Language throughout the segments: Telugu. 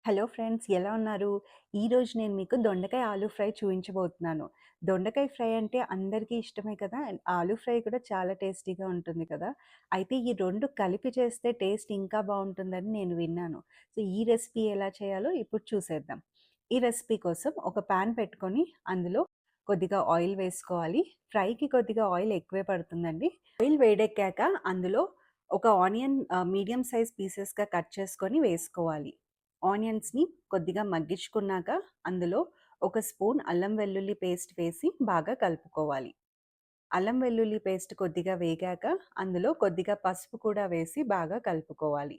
హలో ఫ్రెండ్స్, ఎలా ఉన్నారు? ఈరోజు నేను మీకు దొండకాయ ఆలు ఫ్రై చూపించబోతున్నాను. దొండకాయ ఫ్రై అంటే అందరికీ ఇష్టమే కదా! అండ్ ఆలు ఫ్రై కూడా చాలా టేస్టీగా ఉంటుంది కదా! అయితే ఈ 2 కలిపి చేస్తే టేస్ట్ ఇంకా బావుంటుందని నేను విన్నాను. సో, ఈ రెసిపీ ఎలా చేయాలో ఇప్పుడు చూసేద్దాం. ఈ రెసిపీ కోసం ఒక పాన్ పెట్టుకొని అందులో కొద్దిగా ఆయిల్ వేసుకోవాలి. ఫ్రైకి కొద్దిగా ఆయిల్ ఎక్కువే పడుతుందండి. ఆయిల్ వేడెక్కాక అందులో ఒక ఆనియన్ మీడియం సైజ్ పీసెస్‌గా కట్ చేసుకొని వేసుకోవాలి. ఆనియన్స్‌ని కొద్దిగా మగ్గించుకున్నాక అందులో ఒక స్పూన్ అల్లం వెల్లుల్లి పేస్ట్ వేసి బాగా కలుపుకోవాలి. అల్లం వెల్లుల్లి పేస్ట్ కొద్దిగా వేగాక అందులో కొద్దిగా పసుపు కూడా వేసి బాగా కలుపుకోవాలి.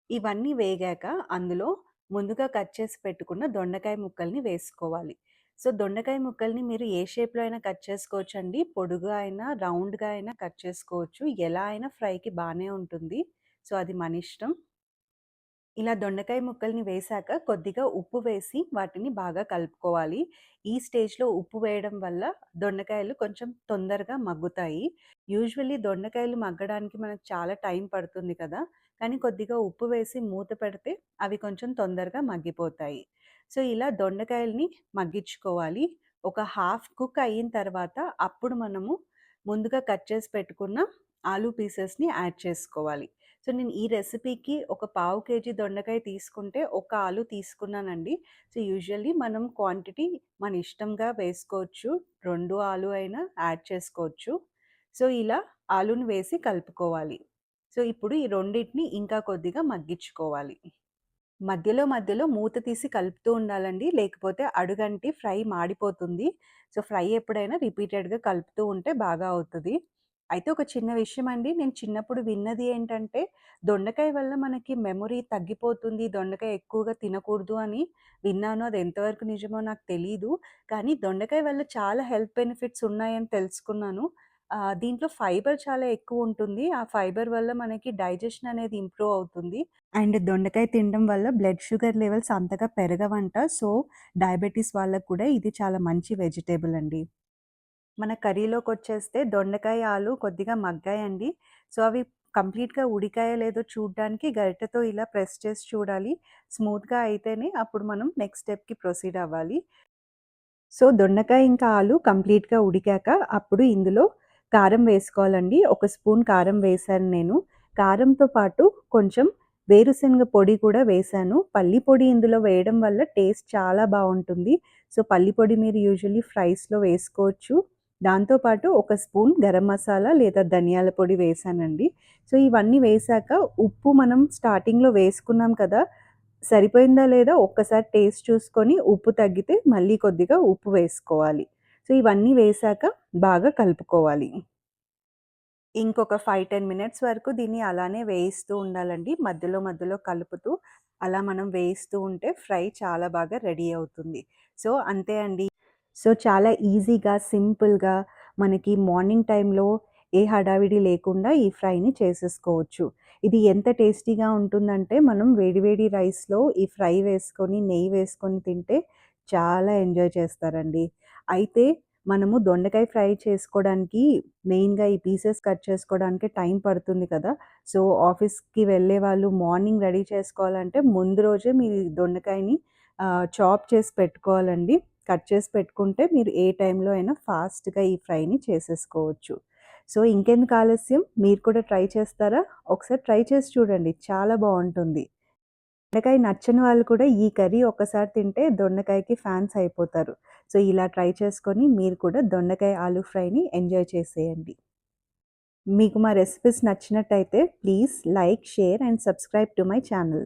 ఇవన్నీ వేగాక అందులో ముందుగా కట్ చేసి పెట్టుకున్న దొండకాయ ముక్కల్ని వేసుకోవాలి. సో, దొండకాయ ముక్కల్ని మీరు ఏ షేప్‌లో అయినా కట్ చేసుకోవచ్చండి. పొడుగ్గా అయినా, రౌండ్‌గా అయినా కట్ చేసుకోవచ్చు. ఎలా అయినా ఫ్రైకి బానే ఉంటుంది. సో, అది మనిష్టం. ఇలా దొండకాయ ముక్కల్ని వేశాక కొద్దిగా ఉప్పు వేసి వాటిని బాగా కలుపుకోవాలి. ఈ స్టేజ్‌లో ఉప్పు వేయడం వల్ల దొండకాయలు కొంచెం తొందరగా మగ్గుతాయి. యూజువల్లీ దొండకాయలు మగ్గడానికి మనకు చాలా టైం పడుతుంది కదా! కానీ కొద్దిగా ఉప్పు వేసి మూత పెడితే అవి కొంచెం తొందరగా మగ్గిపోతాయి. సో, ఇలా దొండకాయలని మగ్గించుకోవాలి. ఒక హాఫ్ కుక్ అయిన తర్వాత అప్పుడు మనము ముందుగా కట్ చేసి పెట్టుకున్న ఆలు పీసెస్‌ని యాడ్ చేసుకోవాలి. సో, నేను ఈ రెసిపీకి ఒక పావు కేజీ దొండకాయ తీసుకుంటే, ఒక ఆలు తీసుకున్నానండి. సో, యూజువల్లీ మనం క్వాంటిటీ మన ఇష్టంగా వేసుకోవచ్చు. 2 ఆలు అయినా యాడ్ చేసుకోవచ్చు. సో, ఇలా ఆలుని వేసి కలుపుకోవాలి. సో, ఇప్పుడు ఈ రెండిటిని ఇంకా కొద్దిగా మగ్గించుకోవాలి. మధ్యలో మూత తీసి కలుపుతూ ఉండాలండి. లేకపోతే అడుగంటి ఫ్రై మాడిపోతుంది. సో, ఫ్రై ఎప్పుడైనా రిపీటెడ్‌గా కలుపుతూ ఉంటే బాగా అవుతది. అయితే ఒక చిన్న విషయం అండి. నేను చిన్నప్పుడు విన్నది ఏంటంటే, దొండకాయ వల్ల మనకి మెమరీ తగ్గిపోతుంది. దొండకాయ ఎక్కువగా తినకూడదు అని విన్నాను. అది ఎంతవరకు నిజమో నాకు తెలీదు. కానీ దొండకాయ వల్ల చాలా హెల్త్ బెనిఫిట్స్ ఉన్నాయని తెలుసుకున్నాను. దీంట్లో ఫైబర్ చాలా ఎక్కువుంటుంది. ఆ ఫైబర్ వల్ల మనకి డైజెషన్ అనేది ఇంప్రూవ్ అవుతుంది. అండ్ దొండకాయ తినడం వల్ల బ్లడ్ షుగర్ లెవెల్స్ అంతగా పెరగవంట. సో, డయాబెటిస్ వాళ్ళకి కూడా ఇది చాలా మంచి వెజిటబుల్ అండి. మన కర్రీలోకొచ్చేస్తే దొండకాయ, ఆలు కొద్దిగా మగ్గాయండి. సో, అవి కంప్లీట్‌గా ఉడికాయో లేదో చూడ్డానికి గరిటెతో ఇలా ప్రెస్ చేసి చూడాలి. స్మూత్‌గా అయితేనే అప్పుడు మనం నెక్స్ట్ స్టెప్‌కి ప్రొసీడ్ అవ్వాలి. సో, దొండకాయ ఇంకా ఆలు కంప్లీట్‌గా ఉడికాక అప్పుడు ఇందులో కారం వేసుకోవాలండి. ఒక స్పూన్ కారం వేశాను నేను. కారంతో పాటు కొంచెం వేరుశనగ పొడి కూడా వేశాను. పల్లి పొడి ఇందులో వేయడం వల్ల టేస్ట్ చాలా బావుంటుంది. సో, పల్లి పొడి మీరు యూజువల్లీ ఫ్రైస్‌లో వేసుకోవచ్చు. దాంతో పాటు ఒక స్పూన్ గరం మసాలా లేదా ధనియాల పొడి వేశానండి. సో, ఇవన్నీ వేశాక ఉప్పు మనం స్టార్టింగ్‌లో వేసుకున్నాం కదా! సరిపోయిందా లేదా ఒక్కసారి టేస్ట్ చూసుకొని ఉప్పు తగ్గితే మళ్ళీ కొద్దిగా ఉప్పు వేసుకోవాలి. సో, ఇవన్నీ వేశాక బాగా కలుపుకోవాలి. ఇంకొక 5, 10 మినిట్స్ వరకు దీన్ని అలానే వేయిస్తూ ఉండాలండి. మధ్యలో కలుపుతూ అలా మనం వేయిస్తూ ఉంటే ఫ్రై చాలా బాగా రెడీ అవుతుంది. సో, అంతే అండి. సో, చాలా ఈజీగా, సింపుల్‌గా మనకి మార్నింగ్ టైంలో ఏ హడావిడి లేకుండా ఈ ఫ్రైని చేసేసుకోవచ్చు. ఇది ఎంత టేస్టీగా ఉంటుందంటే, మనం వేడి వేడి రైస్‌లో ఈ ఫ్రై వేసుకొని, నెయ్యి వేసుకొని తింటే చాలా ఎంజాయ్ చేస్తారండి. అయితే మనము దొండకాయ ఫ్రై చేసుకోవడానికి మెయిన్‌గా ఈ పీసెస్ కట్ చేసుకోవడానికి టైం పడుతుంది కదా! సో, ఆఫీస్‌కి వెళ్ళేవాళ్ళు మార్నింగ్ రెడీ చేసుకోవాలంటే ముందు రోజే మీరు ఈ దొండకాయని చాప్ చేసి పెట్టుకోవాలండి. కట్ చేసి పెట్టుకుంటే మీరు ఏ టైంలో అయినా ఫాస్ట్‌గా ఈ ఫ్రైని చేసేసుకోవచ్చు. సో, ఇంకెందుకు ఆలస్యం మీరు కూడా ట్రై చేస్తారా? ఒకసారి ట్రై చేసి చూడండి. చాలా బావుంటుంది. దొండకాయ నచ్చని వాళ్ళు కూడా ఈ కర్రీ ఒక్కసారి తింటే దొండకాయకి ఫ్యాన్స్ అయిపోతారు. సో, ఇలా ట్రై చేసుకొని మీరు కూడా దొండకాయ ఆలు ఫ్రైని ఎంజాయ్ చేసేయండి. మీకు మా రెసిపీస్ నచ్చినట్టయితే please like, share and subscribe to my channel.